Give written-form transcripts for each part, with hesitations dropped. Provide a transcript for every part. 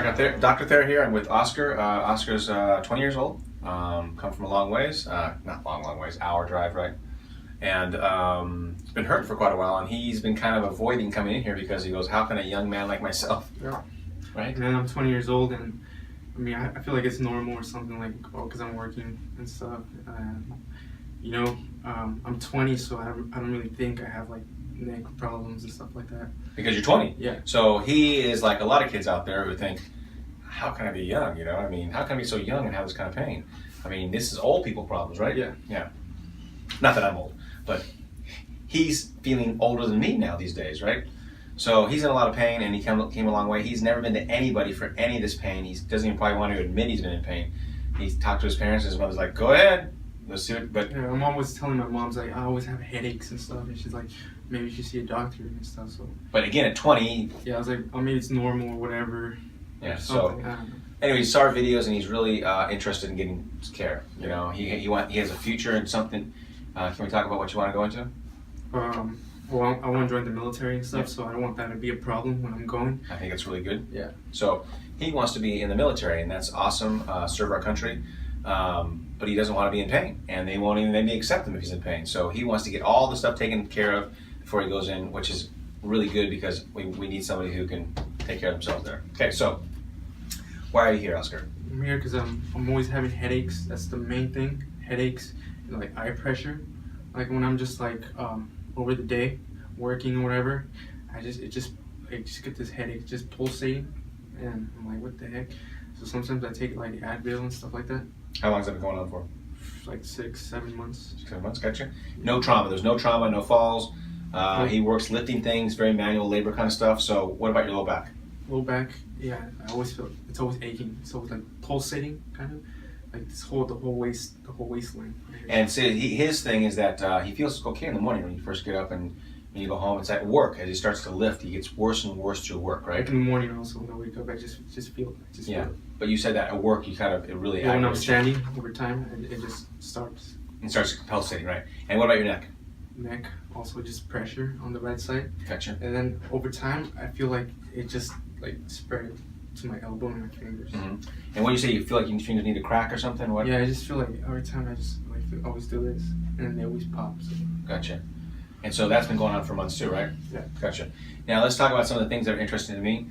Dr. Thayer here. I'm with Oscar. Oscar's 20 years old. Come from a long ways. Not long ways. Hour drive, right? And he's been hurt for quite a while, and he's been kind of avoiding coming in here because he goes, "How can a young man like myself?" Yeah. Right? And then I'm 20 years old, and I mean, I feel like it's normal or something, like, oh, because I'm working and stuff. I'm 20, so I don't really think I have like neck problems and stuff like that. Because you're 20. Yeah. So he is like a lot of kids out there who think, "How can I be young? You know, I mean, how can I be so young and have this kind of pain? I mean, this is old people problems, right?" Yeah. Yeah. Not that I'm old, but he's feeling older than me now these days, right? So he's in a lot of pain, and he came a long way. He's never been to anybody for any of this pain. He doesn't even probably want to admit he's been in pain. He's talked to his parents, and his mother's like, "Go ahead, let's see it." But yeah, my mom was telling my mom's like, I always have headaches and stuff, and she's like, maybe you should see a doctor and stuff. So. But again, at 20. Yeah, I was like, oh, maybe it's normal or whatever. Yeah. Or So. I don't know. Anyway, he saw our videos, and he's really interested in getting care. You know, he has a future in something. Can we talk about what you want to go into? Well, I want to join the military and stuff, so I don't want that to be a problem when I'm going. I think it's really good. Yeah. So he wants to be in the military, and that's awesome. Serve our country, but he doesn't want to be in pain, and they won't even maybe accept him if he's in pain. So he wants to get all the stuff taken care of before he goes in, which is really good because we need somebody who can take care of themselves there. Okay, so why are you here, Oscar? I'm here because I'm always having headaches. That's the main thing. Headaches and like eye pressure. Like when I'm just like over the day working or whatever, I just get this headache just pulsating, and I'm like, what the heck? So sometimes I take like Advil and stuff like that. How long has that been going on for? Like 6-7 months. 6-7 months, gotcha. No trauma. There's no trauma, no falls. He works lifting things, very manual labor kind of stuff. So what about your low back? Low back, yeah, I always feel it's always aching. It's always like pulsating, kind of like the whole waistline. And see, his thing is that he feels okay in the morning when you first get up and when you go home. It's at work as he starts to lift, he gets worse and worse through work, right? Like in the morning also when I wake up, I just feel it. Yeah, but you said that at work it really. Yeah, when I'm standing over time, it just starts. It starts pulsating, right? And what about your neck? Neck, also just pressure on the right side. Gotcha. And then over time, I feel like it just like spread to my elbow and my fingers. Mm-hmm. And when you say you feel like your fingers need to crack or something, what? Yeah, I just feel like every time I just like always do this, and then they always pop. So. Gotcha. And so that's been going on for months too, right? Yeah. Gotcha. Now let's talk about some of the things that are interesting to me.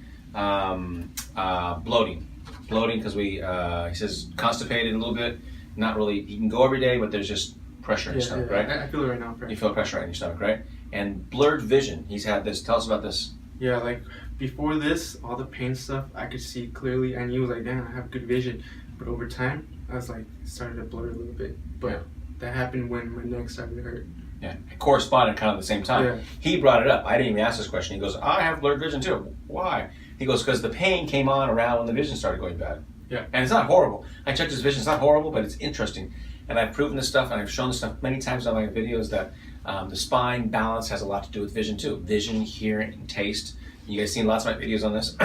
Bloating, because he says constipated a little bit. Not really. He can go every day, but there's just pressure in his stomach, right? I feel it right now. You feel pressure right in your stomach, right? And blurred vision. He's had this. Tell us about this. Yeah, like before this, all the pain stuff, I could see clearly. I knew like, damn, I have good vision. But over time, I was like, started to blur a little bit. But that happened when my neck started to hurt. Yeah, it corresponded kind of at the same time. Yeah. He brought it up. I didn't even ask this question. He goes, I have blurred vision too. Why? He goes, because the pain came on around when the vision started going bad. Yeah. And it's not horrible. I checked his vision. It's not horrible, but it's interesting. And I've proven this stuff, and I've shown this stuff many times on my videos that the spine balance has a lot to do with vision too. Vision, hearing, and taste. You guys seen lots of my videos on this.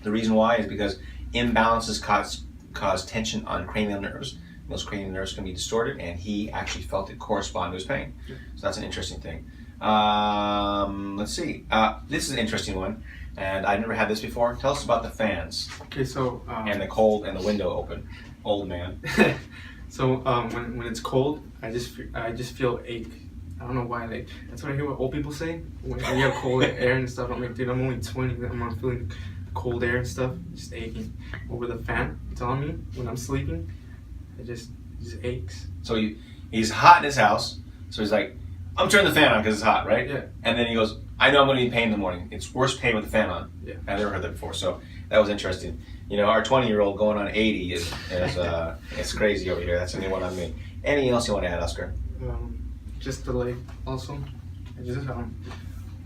The reason why is because imbalances cause tension on cranial nerves. Those cranial nerves can be distorted, and he actually felt it correspond to his pain. Yeah. So that's an interesting thing. Let's see. This is an interesting one, and I've never had this before. Tell us about the fans. Okay, so and the cold and the window open. Old man. So when it's cold, I just feel ache. I don't know why. Like that's what I hear what old people say when you have cold air and stuff. I'm like, dude, I'm only 20. I'm not feeling cold air and stuff. Just aching over the fan. It's on me when I'm sleeping. It just aches. So he's hot in his house. So he's like, I'm turning the fan on because it's hot, right? Yeah. And then he goes, I know I'm going to be in pain in the morning. It's worse pain with the fan on. Yeah. I've never heard that before. So that was interesting. You know, our 20-year-old going on 80 is it's crazy over here. That's a new one on me. Anything else you want to add, Oscar? Just the leg also. I just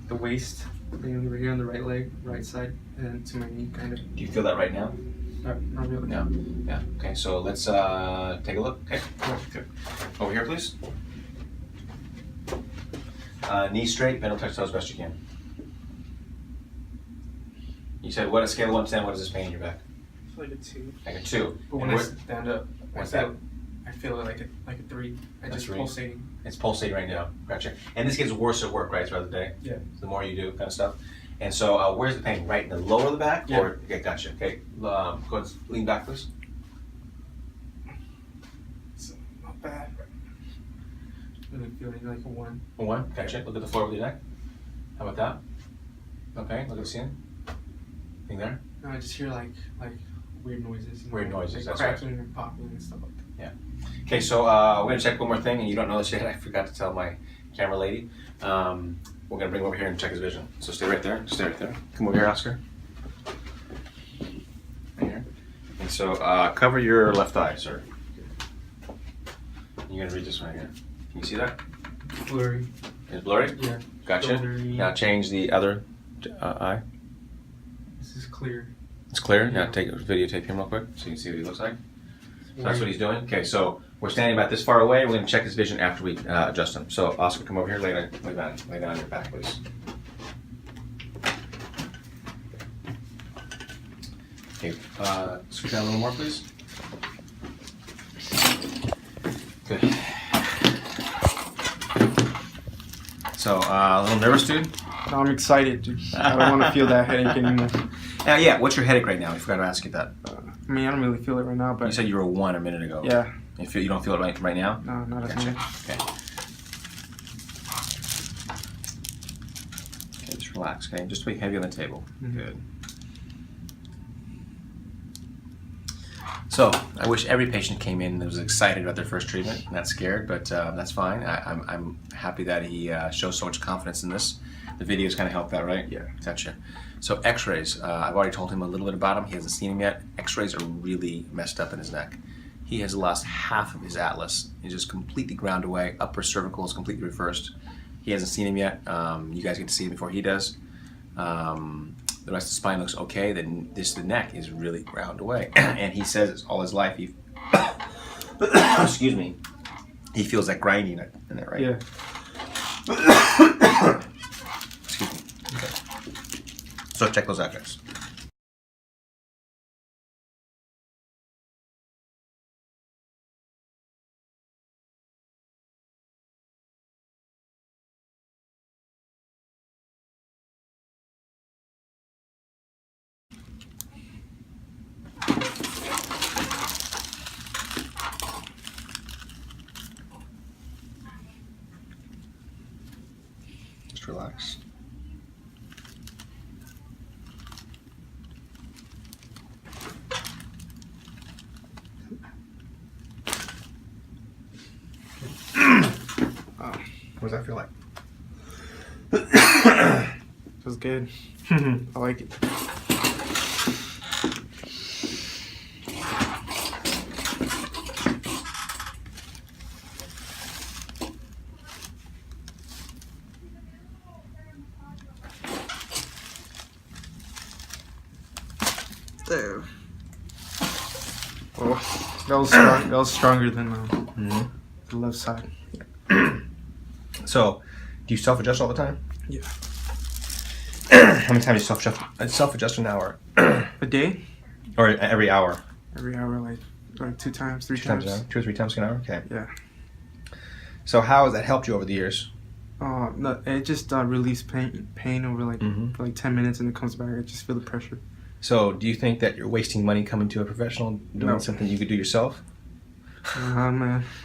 the waist over here on the right leg, right side, and to my knee kind of. Do you feel that right now? Not really. No. Yeah. Okay. So let's take a look. Okay. Good. Over here, please. Knee straight. Bend over, touch toes as best you can. You said what a scale of 1 to 10. What is this pain in your back? It's like a 2. Like a 2. But when I stand up, I feel it like a 3. Just pulsating. It's pulsating right now. Gotcha. And this gets worse at work, right, throughout the day? Yeah. The more you do, kind of stuff. And so, where's the pain? Right in the lower of the back? Yeah. Or, okay, gotcha. Okay, go ahead, lean back, please. It's not bad. Really feeling like a 1. A 1, gotcha. Look at the floor with your neck. How about that? Okay, look at the ceiling. Anything there? No, I just hear like weird noises. Weird noises, like that's cracking and popping and stuff like that. Yeah. Okay, so we're gonna check one more thing, and you don't know this yet. I forgot to tell my camera lady. We're gonna bring him over here and check his vision. So stay right there. Stay right there. Come over here, Oscar. Right here. And so cover your left eye, sir. You're gonna read this right here. Can you see that? Blurry. It's blurry? Yeah. Gotcha. Blurry. Now change the other eye. This is clear. It's clear? Yeah. Now videotape him real quick so you can see what he looks like. So that's what he's doing. Okay, so we're standing about this far away. We're going to check his vision after we adjust him. So Oscar, come over here. Lay down on your back, please. Okay, scoot down a little more, please. Good. So, a little nervous, dude? No, I'm excited, dude. I don't want to feel that headache anymore. Yeah, what's your headache right now? I forgot to ask you that. I mean, I don't really feel it right now, but You said you were a 1 a minute ago. yeah. You don't feel it right now? No, not as Gotcha. much. Okay. Okay, just relax, okay? Just be heavy on the table. Mhm. Good. So, I wish every patient came in and was excited about their first treatment, not scared, but that's fine. I'm happy that he shows so much confidence in this. The videos kind of help that, right? Yeah. Gotcha. So x-rays, I've already told him a little bit about them. He hasn't seen them yet. X-rays are really messed up in his neck. He has lost half of his atlas. He's just completely ground away. Upper cervical is completely reversed. He hasn't seen him yet. You guys get to see him before he does. The rest of the spine looks okay. Then the neck is really ground away. And he says all his life he excuse me, he feels that grinding in there, right? Yeah. Excuse me. Okay. So check those out, guys. Just relax. What does that feel like? Feels good. I like it. There. Oh, that was strong. That was stronger than the left side. So, do you self-adjust all the time? Yeah. How many times do you self-adjust an hour? A day? Or every hour? Every hour, like 2 times, 3 2 times times. an hour? 2 or 3 times an hour? Okay. Yeah. So how has that helped you over the years? No, it just relieves pain over for like 10 minutes, and it comes back. I just feel the pressure. So do you think that you're wasting money coming to a professional doing No. something you could do yourself? Man.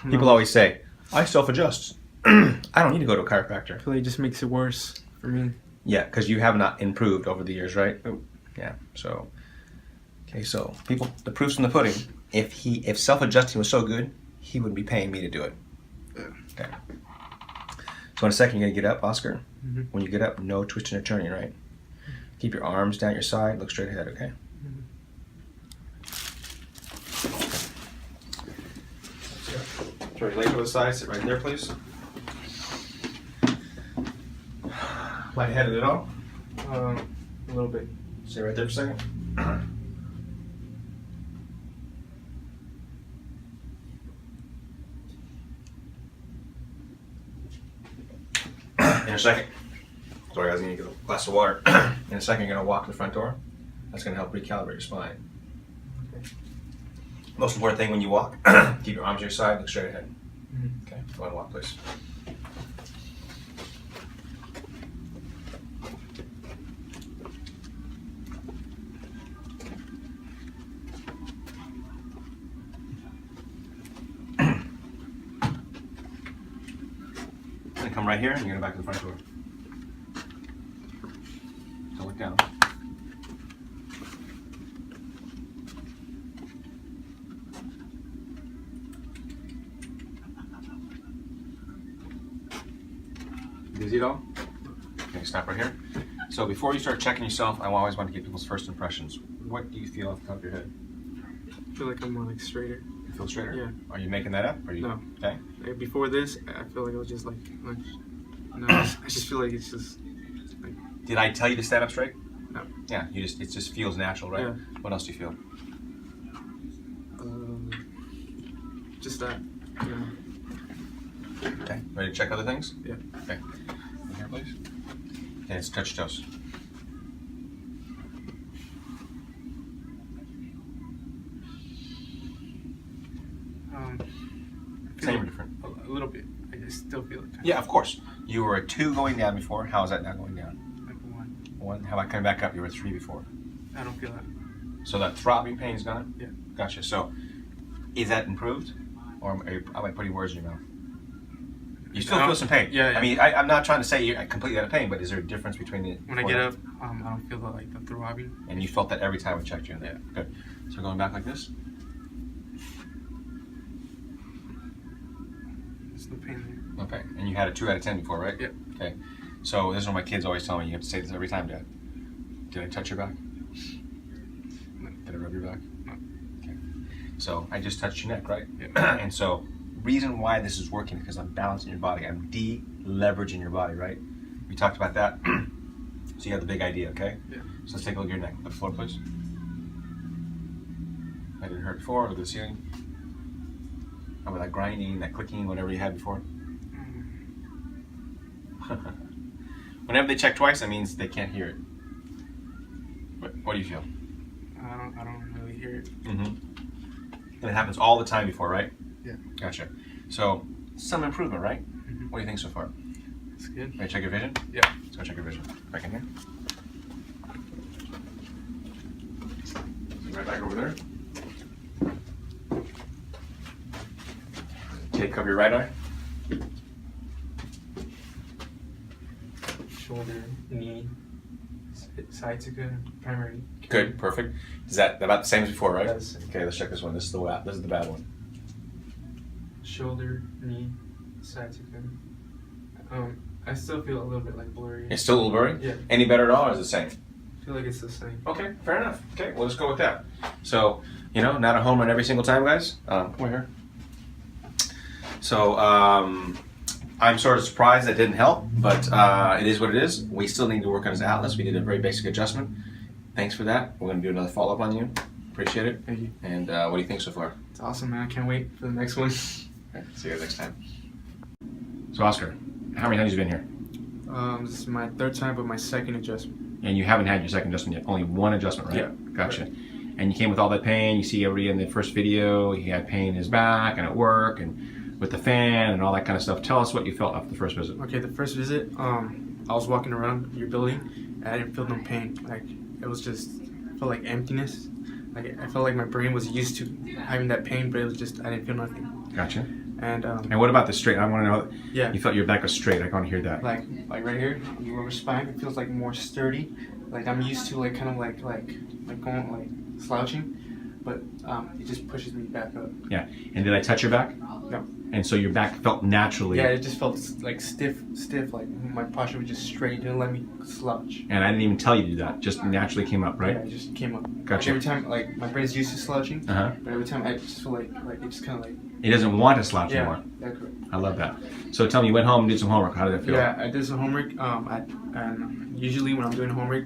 No. People always say, I self-adjust. I don't need to go to a chiropractor. I feel like it just makes it worse for me. Yeah, because you have not improved over the years, right? Nope. Yeah. So, okay. So people, the proof's in the pudding. If self-adjusting was so good, he wouldn't be paying me to do it. Yeah. Okay. So in a second, you're gonna get up, Oscar. Mm-hmm. When you get up, no twisting or turning, right? Keep your arms down your side. Look straight ahead. Okay. Throw your legs over the side. Sit right there, please. Lightheaded at all? A little bit. Stay right there for a second. In a second. Sorry, guys, I need to get a glass of water. In a second, you're going to walk to the front door. That's going to help recalibrate your spine. Okay. Most important thing when you walk, keep your arms to your side, look straight ahead. Mm-hmm. Okay, go ahead and walk, please. come right here and you're gonna back to the front door. Don't look down. Dizzy at all? Okay, stop right here. So before you start checking yourself, I always want to get people's first impressions. What do you feel off the top of your head? I feel like I'm more like straighter. You feel straighter? Yeah. Are you making that up? Are you, No. Okay. Like before this, I feel like I was just like no, I just feel like it's just like. Did I tell you to stand up straight? No. Yeah, it just feels natural, right? Yeah. What else do you feel? Just that. Yeah. Okay. Ready to check other things? Yeah. Okay. In here, please. Okay, let's touch your toes. Same or different? A little bit. I just still feel it. Yeah, of course. You were a 2 going down before. How is that now going down? Like a 1. 1. How about coming back up? You were a 3 before. I don't feel that. So that throbbing pain is gone? Yeah. Gotcha. So is that improved? Or am I putting words in your mouth? You still feel some pain? Yeah, yeah. I mean, I'm not trying to say you're completely out of pain, but is there a difference between the... When I get up, I don't feel the throbbing. And you felt that every time we checked you in there? Yeah. Good. So going back like this? There's no pain there. Okay. And you had a 2 out of 10 before, right? Yeah. Okay. So this is what my kids always tell me. You have to say this every time, Dad. Did I touch your back? No. Did I rub your back? No. Okay. So I just touched your neck, right? Yeah. And so reason why this is working is because I'm balancing your body. I'm de-leveraging your body, right? We talked about that. So you have the big idea, okay? Yeah. So let's take a look at your neck. Look at the floor, please. That didn't hurt before. Look at the ceiling. How about that grinding, that clicking, whatever you had before? Whenever they check twice, that means they can't hear it. What do you feel? I don't really hear it. Mm-hmm. And it happens all the time before, right? Yeah. Gotcha. So some improvement, right? Mm-hmm. What do you think so far? It's good. Ready to check your vision? Yeah. Let's go check your vision. Back in here. Right back over there. Okay, cover your right eye. Shoulder, knee, sides are good. Primary. Good, perfect. Is that about the same as before, right? Yes. Okay, let's check this one. This is the bad one. Shoulder, knee, sides are good. I still feel a little bit like blurry. It's still a little blurry? Yeah. Any better at all, or is it the same? I feel like it's the same. Okay, fair enough. Okay, well, let's go with that. So, not a home run every single time, guys. Come over here. So, I'm sort of surprised that didn't help, but it is what it is. We still need to work on his atlas. We did a very basic adjustment. Thanks for that. We're going to do another follow-up on you. Appreciate it. Thank you. And what do you think so far? It's awesome, man. I can't wait for the next one. Okay, see you guys next time. So, Oscar, how many times have you been here? This is my 3rd time, but my 2nd adjustment. And you haven't had your second adjustment yet. Only 1 adjustment, right? Yeah. Gotcha. Right. And you came with all that pain. You see everybody in the first video, he had pain in his back and at work and with the fan and all that kind of stuff. Tell us what you felt after the first visit. Okay, the first visit, I was walking around your building and I didn't feel no pain. Like, it was just, I felt like emptiness. Like, I felt like my brain was used to having that pain, but it was just, I didn't feel nothing. Gotcha. And what about the straight? I want to know. Yeah. You felt your back was straight. I want to hear that. Like right here, the lower spine, it feels like more sturdy. Like I'm used to like kind of like going like slouching, but it just pushes me back up. Yeah. And did I touch your back? No. And so your back felt naturally. Yeah, it just felt like stiff. Like my posture was just straight. It didn't let me slouch. And I didn't even tell you to do that. Just naturally came up, right? Yeah, it just came up. Gotcha. Like every time, like my brain's used to slouching, but every time I just feel like it just kind of like. It doesn't want to slouch anymore. Yeah, that's correct. I love that. So tell me, you went home and did some homework. How did that feel? Yeah, I did some homework. And usually when I'm doing homework,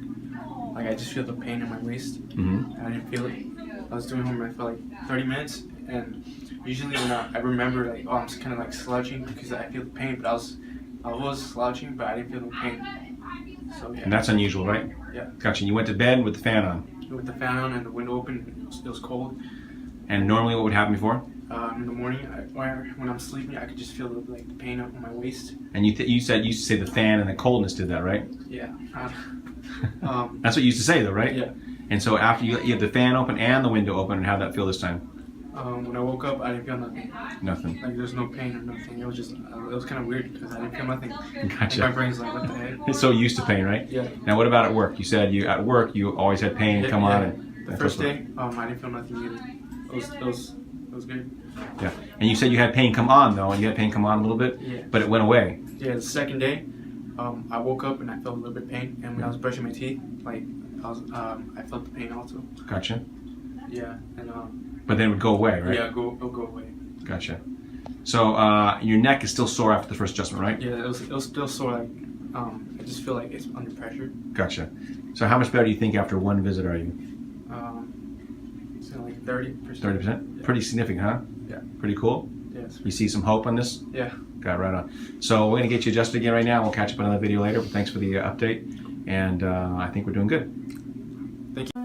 like I just feel the pain in my waist. Mm-hmm. I didn't feel it. I was doing homework for like 30 minutes, and usually when I remember like, I'm just kind of like slouching because I feel the pain, but I was slouching, but I didn't feel the pain. So yeah. And that's unusual, right? Yeah. Gotcha. You went to bed with the fan on. With the fan on and the window open, it was cold. And normally, what would happen before? In the morning, or when I'm sleeping, I could just feel the pain up in my waist. And you said you used to say the fan and the coldness did that, right? Yeah. That's what you used to say, though, right? Yeah. And so after you have the fan open and the window open, and how'd that feel this time? When I woke up, I didn't feel nothing. Nothing. Like there's no pain or nothing. It was just, it was kind of weird because I didn't feel nothing. Gotcha. And my brain's like, what the heck? It's so used to pain, right? Yeah. Now, what about at work? You said at work you always had pain come on. And the first day, I didn't feel nothing either. It was good. Yeah. And you said you had pain come on though, and you had pain come on a little bit. Yeah. But it went away. Yeah. The second day, I woke up and I felt a little bit of pain, and when I was brushing my teeth, like I felt the pain also. Gotcha. Yeah. And But then it would go away, right? yeah, it'll go away. Gotcha. So your neck is still sore after the first adjustment, right? Yeah, it was still sore. Like I just feel like it's under pressure. Gotcha. So how much better do you think after one visit are you? So like 30%. 30%? Yeah. Pretty significant, huh? Yeah. Pretty cool? Yes. You see some hope on this? Yeah. Got it right on. So we're going to get you adjusted again right now. We'll catch up on another video later, but thanks for the update. And I think we're doing good. Thank you.